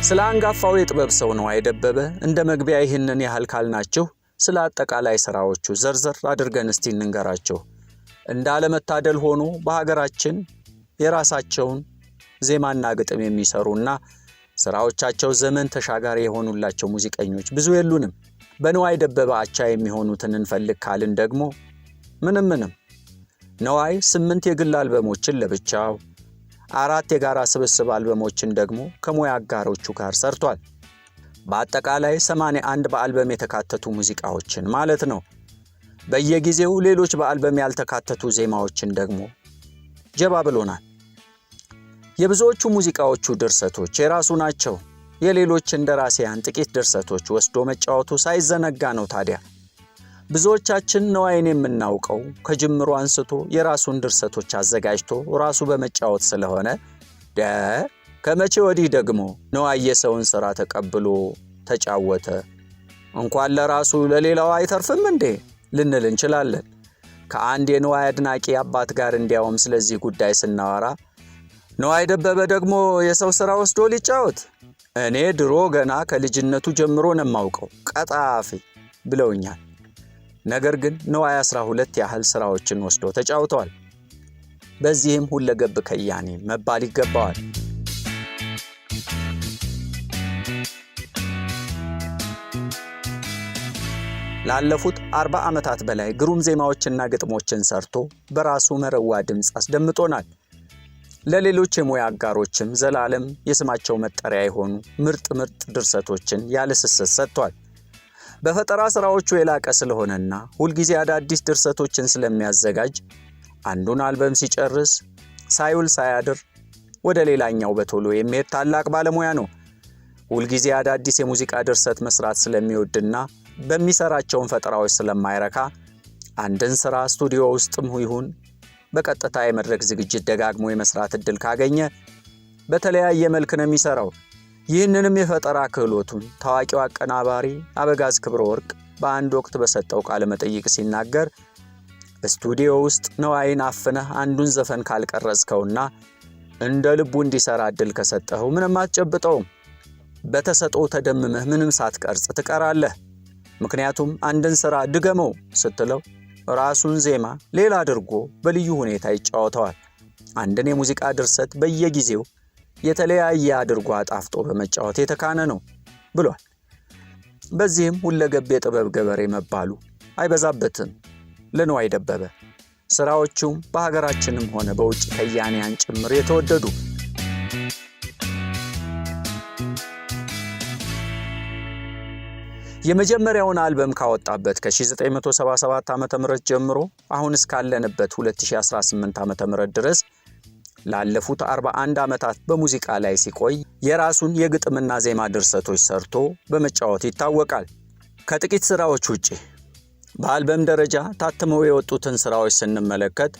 ስለ አንጋፋው የጥበብ ሰው ነዋይ ደበበ እንደ መግቢያ ይህንን ያህል ካልናችሁ ስለ አጠቃላይ ስራዎቹ ዘርዘር አድርገን እስቲ እንንገራቸው። እንዳለመታደል ሆኖ በሀገራችን የራሳቸውን ዜማና ግጥም የሚሰሩና ስራዎቻቸው ዘመን ተሻጋሪ የሆኑላቸው ሙዚቀኞች ብዙ የሉንም። በነዋይ ደበበ አቻ የሚሆኑትን እንፈልግ ካልን ደግሞ ምንም ነዋይ 8 የግል አልበሞችን ለብቻው 4 የጋራ ስብስብ አልበሞችን ደግሞ ከሙያ አጋሮቹ ጋር ሰርቷል። በአጠቃላይ 81 በአልበም የተካተቱ ሙዚቃዎችን ማለት ነው። በየጊዜው ሌሎች በአልበም ያልተካተቱ ዜማዎችን ደግሞ ጀባ ብሎናል። የብዙዎቹ ሙዚቃዎቹ ድርሰቶች የራሱ ናቸው። የሌሎች እንደራሲያን ጥቂት ድርሰቶች ወስዶ መጫወቱ ሳይዘነጋ ነው። ታዲያ ብዙዎቻችን ነዋይን የምናውቀው ከጅምሩ አንስቶ የራሱን ድርሰቶች አዘጋጅቶ ራሱ በመጫወት ስለሆነ ከመቼ ወዲህ ደግሞ ነዋይ የሰውን ሥራ ተቀብሎ ተጫወተ እንኳን ለራሱ ለሌላው አይተርፍም እንዴ ልንል እንችላለን። ከአንድ የነዋይ አድናቂ አባት ጋር እንዲያውም ስለዚህ ጉዳይ ስናወራ ነዋይ ደበበ ደግሞ የሰው ሥራ ወስዶ ሊጫወት እኔ ድሮ ገና ከልጅነቱ ጀምሮ ነው የማውቀው ቀጣፊ ብለውኛል። ነገር ግን ነዋይ 12 ያህል ሥራዎችን ወስዶ ተጫውቷል። በዚህም ሁለገብ ከያኔ መባል ይገባዋል። ላለፉት 40 ዓመታት በላይ ግሩም ዜማዎችና ግጥሞችን ሰርቶ በራሱ መረዋ ድምጽ አስደምጦናል። ለሌሎች የሙያ አጋሮችም ዘላለም የስማቸው መጠሪያ የሆኑ ምርጥ ድርሰቶችን ያለስስት ሰጥቷል። በፈጠራ ስራዎቹ የላቀ ስለሆነና ሁልጊዜ አዳዲስ ድርሰቶችን ስለሚያዘጋጅ አንዱን አልበም ሲጨርስ ሳይውል ሳያድር ወደ ሌላኛው በቶሎ የሚሄድ ታላቅ ባለሙያ ነው። ሁልጊዜ አዳዲስ የሙዚቃ ድርሰት መስራት ስለሚወድና በሚሰራቸው ፈጠራዎች ስለማይረካ አንድን ስራ ስቱዲዮ ውስጥም ይሁን በቀጥታ የመድረክ ዝግጅት ደጋግሞ የመስራት እድል ካገኘ በተለያየ መልክ ነው የሚሰራው። ይህንንም የፈጠራ ክህሎቱን ታዋቂው አቀናባሪ አበጋዝ ክብረ ወርቅ በአንድ ወቅት በሰጠው ቃለ መጠይቅ ሲናገር ስቱዲዮ ውስጥ ነዋይን አፍነህ አንዱን ዘፈን ካልቀረጽከውና እንደ ልቡ እንዲሰራ እድል ከሰጠኸው ምንም አትጨብጠውም። በተሰጠው ተደምመህ ምንም ሳትቀርጽ ትቀራለህ። ምክንያቱም አንድን ስራ ድገመው ስትለው ራሱን ዜማ ሌላ አድርጎ በልዩ ሁኔታ ይጫወተዋል። አንድን የሙዚቃ ድርሰት በየጊዜው የተለያየ አድርጎ አጣፍጦ በመጫወት የተካነ ነው ብሏል። በዚህም ሁለገብ የጥበብ ገበሬ መባሉ አይበዛበትም ለነዋይ ደበበ። ስራዎቹም በሀገራችንም ሆነ በውጭ ከያኔያን ጭምር የተወደዱ የመጀመሪያውን አልበም ካወጣበት ከ1977 ዓ.ም ጀምሮ አሁን እስካለንበት 2018 ዓ.ም ድረስ ላለፉት 41 ዓመታት በሙዚቃ ላይ ሲቆይ የራሱን የግጥምና ዜማ ድርሰቶች ሰርቶ በመጫወት ይታወቃል። ከጥቂት ስራዎች ውጪ በአልበም ደረጃ ታትመው የወጡትን ስራዎች ስንመለከት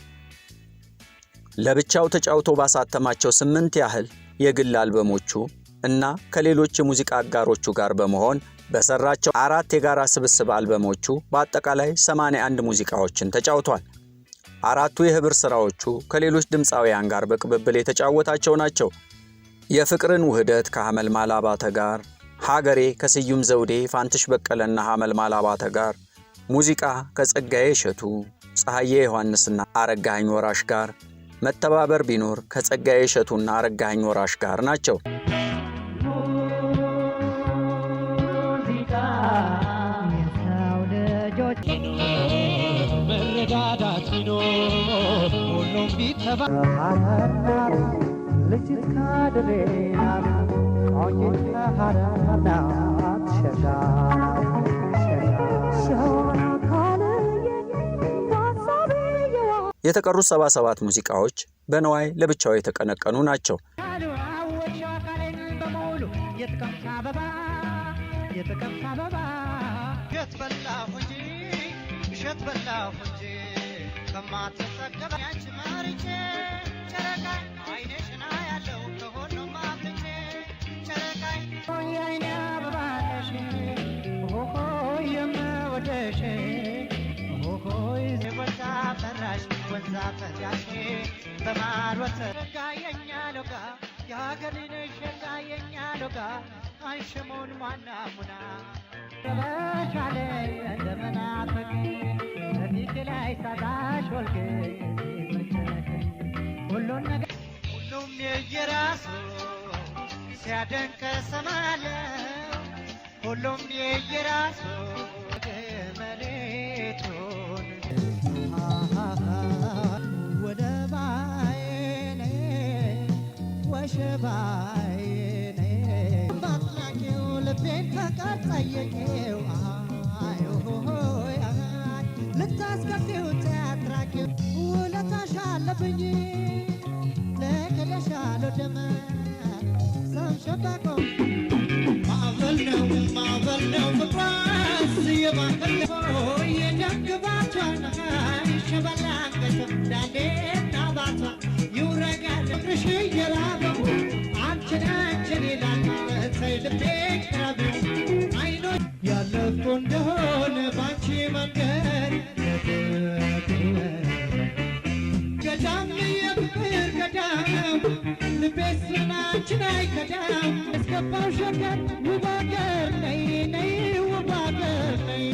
ለብቻው ተጫውቶ ባሳተማቸው 8 ያህል የግል አልበሞቹ እና ከሌሎች የሙዚቃ አጋሮቹ ጋር በመሆን በሰራቸው 4 የጋራ ስብስብ አልበሞቹ በአጠቃላይ 81 ሙዚቃዎችን ተጫውቷል። 4ቱ የህብር ስራዎቹ ከሌሎች ድምፃውያን ጋር በቅብብል የተጫወታቸው ናቸው። የፍቅርን ውህደት ከሐመልማል አባተ ጋር፣ ሀገሬ ከስዩም ዘውዴ፣ ፋንትሽ በቀለና ሐመልማል አባተ ጋር፣ ሙዚቃ ከጸጋዬ እሸቱ፣ ፀሐዬ ዮሐንስና አረጋኸኝ ወራሽ ጋር፣ መተባበር ቢኖር ከጸጋዬ እሸቱና አረጋኸኝ ወራሽ ጋር ናቸው። መረዳዳት ቢኖር ሁሉም ቢተባበር የተቀሩት 77 ሙዚቃዎች በነዋይ ለብቻው የተቀነቀኑ ናቸው። በማር ወተት ጋየኛ ለጋ የሀገሬን ሸጋ የኛ ሎጋ አንሽሙን ማናሙና በሻለ እንደመናፈቅ በፊት ላይ ሳታሽ ወልቅ ሁሉም የየራሱ ሲያደንቅ ሰማለው ሁሉም የየራሱ መሬቱን ወደ ባይኔ ወሸባይኔ ባጥላቂው ልቤን ፈቃድ ጠየቄው ልታስከፊው ተያትራቂው ውለታሽ አለብኝ ለከደሻሎ ደመ ሰምሸባቆ ማዕበል ነው ፍቅሯስ የማፈልፈው የደግባቷን ሸበላንገት ዳሌና ባቷ ይውረጋል ፍቅርሽ እየራበው አንችን ይላል ተይ ልቤ ቅረቢው አይኖች ያለፍኩ እንደሆነ ባንቺ መንገድ ገዳም የፍቅር ገዳም ልቤ ስናችን አይከዳም እስከባው ሸገር ውብ አገር ነይ ውብ አገር ነይ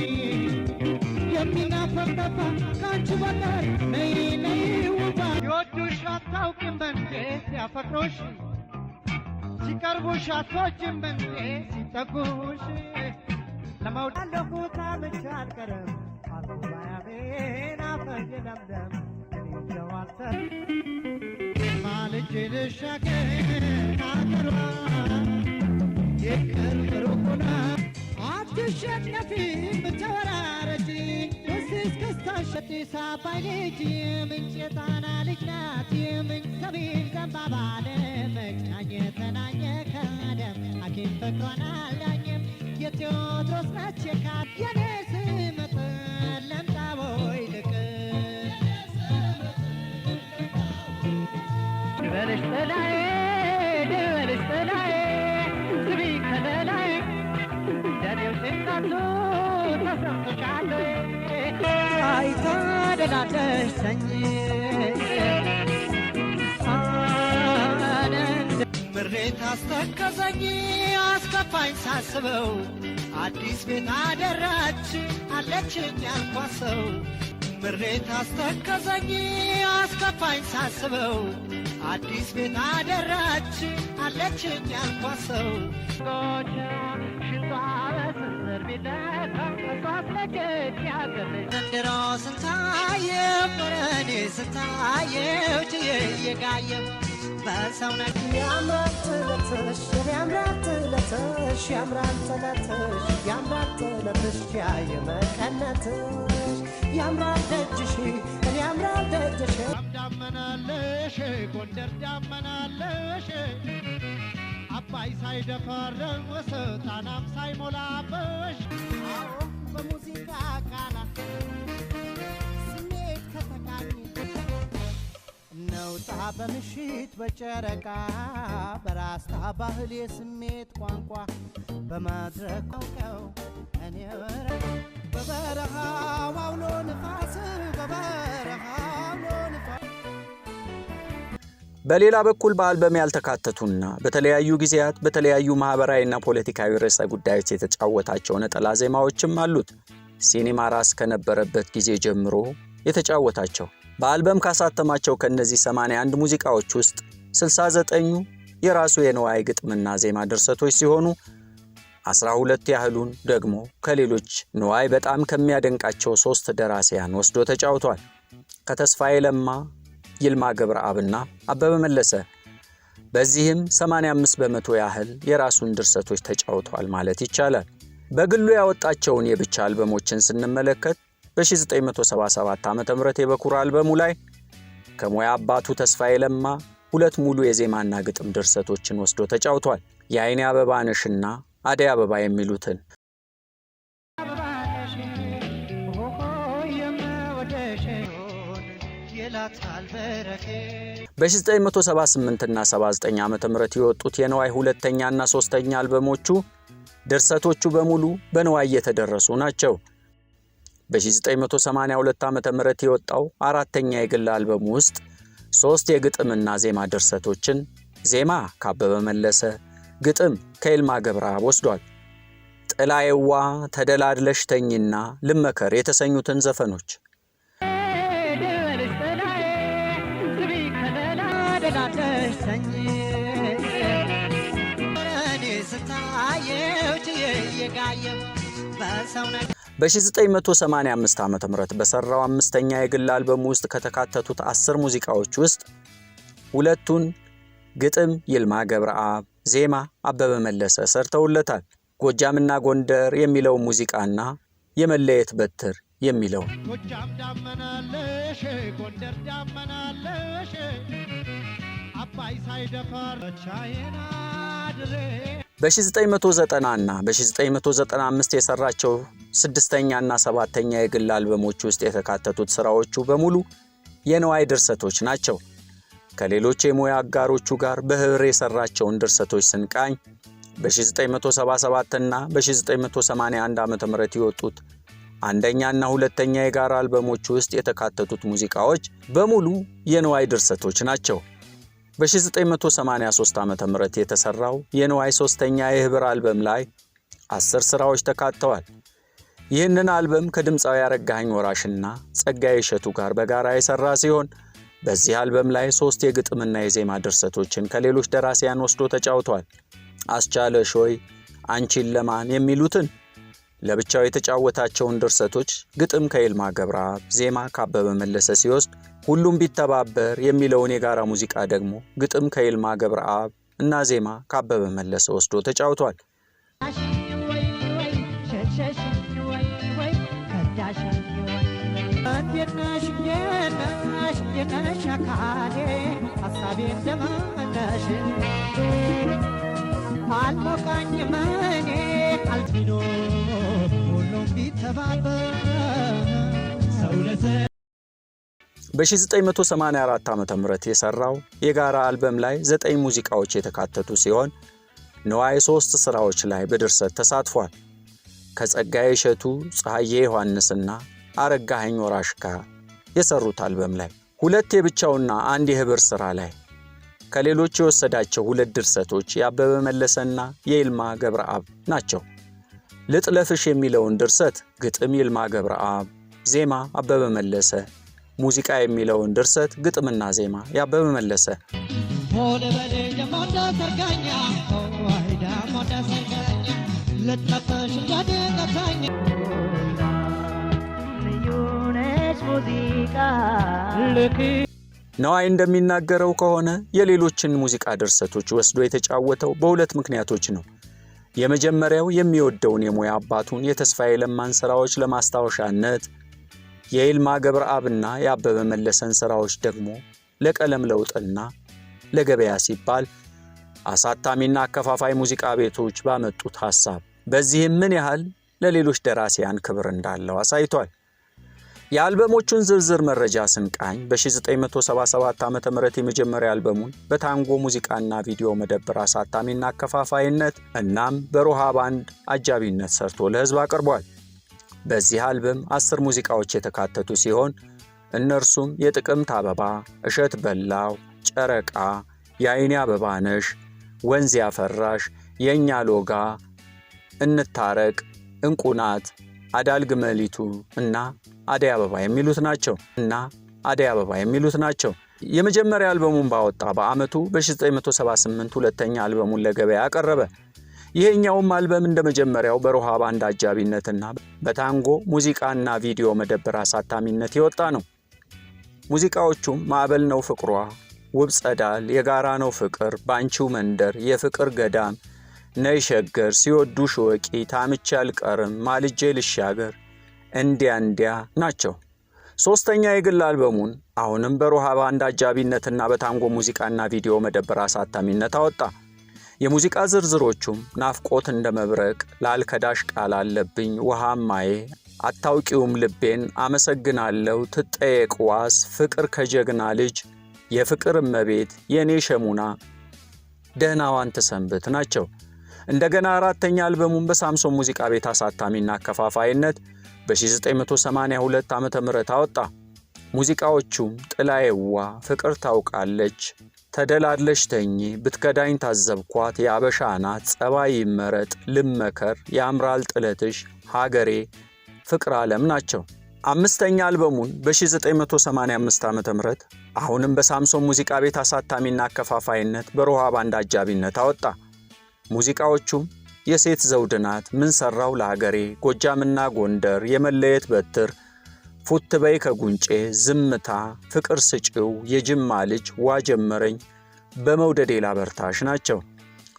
የሚናፈቅ ጠፋ ከአንቺ በቀር ነይ ውብ ይወዱሽ አታውቂም እንዴት ሲያፈቅሩሽ ሲቀርቡሽ አትወጂም እንዴት ሲጠጉሽ ለመውደድ ለኩታ ብቻ አልቀርም አልኩባያቤን አፈር ለምለም እኔ ማልጄ ልሻገር አገሯ የቅርብ ሩቁና አትሸነፊም ተወራረጂ እስክስታሸቲ ሳባይ ልጅ የምንጭ የጣና ልጅ ናት የምንጭ ሰሜን ዘንባባ ለመቅናኘ ተናኘ ከደም ሐኪም ፍቅሯን አልዳኝም የቴዎድሮስ ነች የካት የኔ ስመጥር ለምጣቦይ ልቅ ድበልሽ ጥላዬ ድበልሽ ጥላዬ ስቢ ከለላዬ ደኔው ሲንቃቱ ተሰምቶሻል አይታደላለሽ ሰኝ ምሬት አስተከዘኝ አስከፋኝ ሳስበው አዲስ ቤት አደራች አለችኝ ያልኳሰው ምሬት አስተከዘኝ አስከፋኝ ሳስበው አዲስ ቤት አደራች አለችኝ ያልኳሰው ዘንድሮ ስንታየው ኖረኔ ስንታየው ችዬ እየጋየው በሰው ነ ያምራል ጥለትሽ ያምራል ጥለትሽ ያምራል ጥለትሽ ያምራል ጥለትሽ ያየ መቀነትሽ ያምራል ደጅሽ ያምራል ደጅሽ ዳመናለሽ ጎንደር ዳመናለሽ አባይ ሳይደፈርስ ጣናም ሳይሞላበሽ በሙዚቃ ቃላት ስሜት ከተቃኘ ነውጣ በምሽት በጨረቃ በራስታ ባህል የስሜት ቋንቋ በማድረግ አውቀው እኔ በበረሃው አውሎ ንፋስ በበረሃው አውሎ ንፋስ በሌላ በኩል በአልበም ያልተካተቱና በተለያዩ ጊዜያት በተለያዩ ማህበራዊና ፖለቲካዊ ርዕሰ ጉዳዮች የተጫወታቸው ነጠላ ዜማዎችም አሉት። ሲኒማ ራስ ከነበረበት ጊዜ ጀምሮ የተጫወታቸው በአልበም ካሳተማቸው ከነዚህ 81 ሙዚቃዎች ውስጥ 69ኙ የራሱ የነዋይ ግጥምና ዜማ ድርሰቶች ሲሆኑ 12 ያህሉን ደግሞ ከሌሎች ነዋይ በጣም ከሚያደንቃቸው 3 ደራሲያን ወስዶ ተጫውቷል። ከተስፋዬ ለማ፣ ይልማ ገብረአብና አበበ መለሰ። በዚህም 85% ያህል የራሱን ድርሰቶች ተጫውቷል ማለት ይቻላል። በግሉ ያወጣቸውን የብቻ አልበሞችን ስንመለከት በ1977 ዓ.ም የበኩር አልበሙ ላይ ከሙያ አባቱ ተስፋዬ ለማ 2 ሙሉ የዜማና ግጥም ድርሰቶችን ወስዶ ተጫውቷል። የአይኔ አበባ ነሽና አደይ አበባ የሚሉትን በ1978 እና 79 ዓመተ ምህረት የወጡት የነዋይ ሁለተኛና ሶስተኛ አልበሞቹ ድርሰቶቹ በሙሉ በነዋይ የተደረሱ ናቸው። በ1982 ዓመተ ምህረት የወጣው አራተኛ የግል አልበሙ ውስጥ 3 የግጥምና ዜማ ድርሰቶችን ዜማ ከአበበ መለሰ፣ ግጥም ከይልማ ገብረአብ ወስዷል። ጥላዬዋ፣ ተደላድለሽ ተኝና ልመከር የተሰኙትን ዘፈኖች በ1985 ዓ.ም በሰራው አምስተኛ የግል አልበም ውስጥ ከተካተቱት 10 ሙዚቃዎች ውስጥ ሁለቱን ግጥም ይልማ ገብረአብ፣ ዜማ አበበ መለሰ ሰርተውለታል። ጎጃምና ጎንደር የሚለው ሙዚቃና የመለየት በትር የሚለው ጎጃም ዳመናለሽ ጎንደር ዳመናለሽ አባይ ሳይደፈር ቻይና ድሬ በ1990 እና በ1995 የሰራቸው ስድስተኛና ሰባተኛ የግል አልበሞች ውስጥ የተካተቱት ስራዎቹ በሙሉ የነዋይ ድርሰቶች ናቸው። ከሌሎች የሙያ አጋሮቹ ጋር በህብር የሰራቸውን ድርሰቶች ስንቃኝ በ1977 እና በ1981 ዓ.ም የወጡት አንደኛና ሁለተኛ የጋራ አልበሞች ውስጥ የተካተቱት ሙዚቃዎች በሙሉ የነዋይ ድርሰቶች ናቸው። በ1983 ዓ.ም የተሰራው የነዋይ ሶስተኛ የህብር አልበም ላይ 10 ስራዎች ተካተዋል። ይህንን አልበም ከድምፃዊ አረጋኸኝ ወራሽና ጸጋዬ እሸቱ ጋር በጋራ የሰራ ሲሆን በዚህ አልበም ላይ 3 የግጥምና የዜማ ድርሰቶችን ከሌሎች ደራሲያን ወስዶ ተጫውቷል። አስቻለሽ ሆይ፣ አንቺን ለማን የሚሉትን ለብቻው የተጫወታቸውን ድርሰቶች ግጥም ከይልማ ገብረአብ፣ ዜማ ከአበበ መለሰ ሲወስድ ሁሉም ቢተባበር የሚለውን የጋራ ሙዚቃ ደግሞ ግጥም ከይልማ ገብረአብ እና ዜማ ከአበበ መለሰ ወስዶ ተጫውቷል። በ1984 ዓ.ም የሰራው የጋራ አልበም ላይ 9 ሙዚቃዎች የተካተቱ ሲሆን ነዋይ 3 ስራዎች ላይ በድርሰት ተሳትፏል። ከጸጋዬ እሸቱ፣ ፀሐዬ ዮሐንስና አረጋኸኝ ወራሽ ጋር የሰሩት አልበም ላይ 2 የብቻውና 1 የህብር ስራ ላይ ከሌሎች የወሰዳቸው 2 ድርሰቶች የአበበ መለሰና የይልማ ገብረአብ ናቸው። ልጥለፍሽ የሚለውን ድርሰት ግጥም ይልማ ገብረአብ፣ ዜማ አበበ መለሰ፣ ሙዚቃ የሚለውን ድርሰት ግጥምና ዜማ ያበበ መለሰ። ነዋይ እንደሚናገረው ከሆነ የሌሎችን ሙዚቃ ድርሰቶች ወስዶ የተጫወተው በ2 ምክንያቶች ነው። የመጀመሪያው የሚወደውን የሙያ አባቱን የተስፋዬ ለማን ስራዎች ለማስታወሻነት፣ የይልማ ገብረአብና የአበበ መለሰን ስራዎች ደግሞ ለቀለም ለውጥና ለገበያ ሲባል አሳታሚና አከፋፋይ ሙዚቃ ቤቶች ባመጡት ሐሳብ በዚህም ምን ያህል ለሌሎች ደራሲያን ክብር እንዳለው አሳይቷል። የአልበሞቹን ዝርዝር መረጃ ስንቃኝ በ1977 ዓ.ም የመጀመሪያ አልበሙን በታንጎ ሙዚቃና ቪዲዮ መደብር አሳታሚና አከፋፋይነት እናም በሮሃ ባንድ አጃቢነት ሰርቶ ለህዝብ አቅርቧል። በዚህ አልበም 10 ሙዚቃዎች የተካተቱ ሲሆን እነርሱም የጥቅምት አበባ፣ እሸት በላው፣ ጨረቃ፣ የአይኔ አበባነሽ፣ ወንዝ ያፈራሽ፣ የኛ ሎጋ፣ እንታረቅ፣ እንቁናት፣ አዳል ግመሊቱ እና አደይ አበባ የሚሉት ናቸው። የመጀመሪያ አልበሙን ባወጣ በአመቱ በ1978 ሁለተኛ አልበሙን ለገበያ አቀረበ። ይሄኛውም አልበም እንደመጀመሪያው በሮሃ ባንድ አጃቢነትና በታንጎ ሙዚቃና ቪዲዮ መደብር አሳታሚነት የወጣ ነው። ሙዚቃዎቹም ማዕበል ነው ፍቅሯ፣ ውብ ጸዳል፣ የጋራ ነው ፍቅር፣ ባንቺው መንደር፣ የፍቅር ገዳም፣ ነይ ሸገር፣ ሲወዱሽ ወቂ፣ ታምቼ አልቀርም፣ ማልጄ ልሻገር፣ እንዲያ ናቸው። ሶስተኛ የግል አልበሙን አሁንም በሮሃ ባንድ አጃቢነትና በታንጎ ሙዚቃና ቪዲዮ መደብር አሳታሚነት አወጣ። የሙዚቃ ዝርዝሮቹም ናፍቆት እንደ መብረቅ፣ ላልከዳሽ ቃል አለብኝ፣ ውሃማዬ፣ አታውቂውም ልቤን፣ አመሰግናለሁ፣ ትጠየቅ ዋስ፣ ፍቅር ከጀግና ልጅ፣ የፍቅር እመቤት፣ የኔ ሸሙና፣ ደህናዋን ትሰንብት ናቸው። እንደገና አራተኛ አልበሙን በሳምሶን ሙዚቃ ቤት አሳታሚና አከፋፋይነት በ1982 ዓ.ም አወጣ። ሙዚቃዎቹም ጥላዬዋ፣ ፍቅር ታውቃለች፣ ተደላለሽ ተኚ፣ ብትከዳኝ ታዘብኳት፣ የአበሻ ናት፣ ጸባይ ይመረጥ፣ ልመከር፣ ያምራል ጥለትሽ፣ ሀገሬ፣ ፍቅር ዓለም ናቸው። አምስተኛ አልበሙን በ1985 ዓ.ም አሁንም በሳምሶን ሙዚቃ ቤት አሳታሚና አከፋፋይነት በሮሃ ባንድ አጃቢነት አወጣ። ሙዚቃዎቹም የሴት ዘውድ ናት፣ ምን ሰራው ለሀገሬ፣ ጎጃምና ጎንደር፣ የመለየት በትር፣ ፉት በይ ከጉንጬ፣ ዝምታ፣ ፍቅር ስጪው፣ የጅማ ልጅ፣ ዋ ጀመረኝ፣ በመውደዴ ላበርታሽ ናቸው።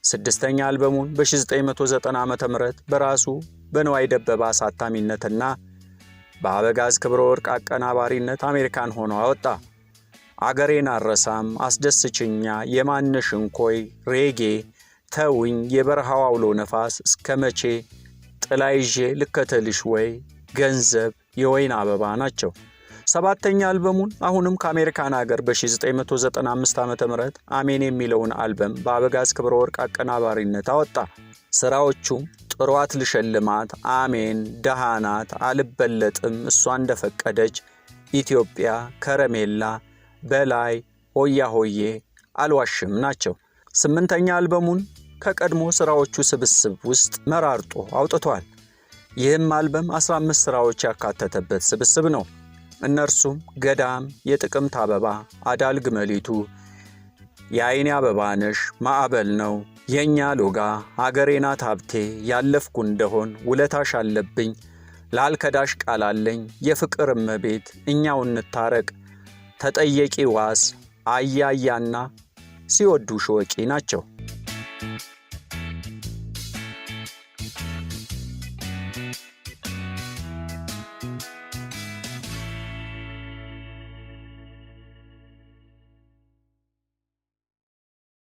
ስድስተኛ አልበሙን በ1990 ዓ.ም በራሱ በነዋይ ደበበ አሳታሚነትና በአበጋዝ ክብረ ወርቅ አቀናባሪነት አሜሪካን ሆኖ አወጣ። አገሬን አረሳም፣ አስደስችኛ፣ የማንሽ እንኮይ፣ ሬጌ፣ ተውኝ፣ የበረሃው አውሎ ነፋስ፣ እስከ መቼ፣ ጥላ ይዤ ልከተልሽ ወይ፣ ገንዘብ፣ የወይን አበባ ናቸው። ሰባተኛ አልበሙን አሁንም ከአሜሪካን ሀገር በ1995 ዓ.ም አሜን የሚለውን አልበም በአበጋዝ ክብረ ወርቅ አቀናባሪነት አወጣ። ስራዎቹም ጥሯት ልሸልማት፣ አሜን፣ ደሃናት፣ አልበለጥም፣ እሷ እንደፈቀደች፣ ኢትዮጵያ፣ ከረሜላ፣ በላይ፣ ሆያ ሆዬ፣ አልዋሽም ናቸው። ስምንተኛ አልበሙን ከቀድሞ ስራዎቹ ስብስብ ውስጥ መራርጦ አውጥቷል። ይህም አልበም 15 ስራዎች ያካተተበት ስብስብ ነው። እነርሱም ገዳም፣ የጥቅምት አበባ፣ አዳል ግመሊቱ፣ የአይኔ አበባነሽ፣ ማዕበል ነው፣ የኛ ሎጋ፣ አገሬ ናት ሀብቴ፣ ያለፍኩ እንደሆን፣ ውለታሽ አለብኝ፣ ላልከዳሽ ቃላለኝ፣ የፍቅር እመቤት፣ እኛው እንታረቅ፣ ተጠየቂ ዋስ፣ አያያና ሲወዱሽ ወቂ ናቸው።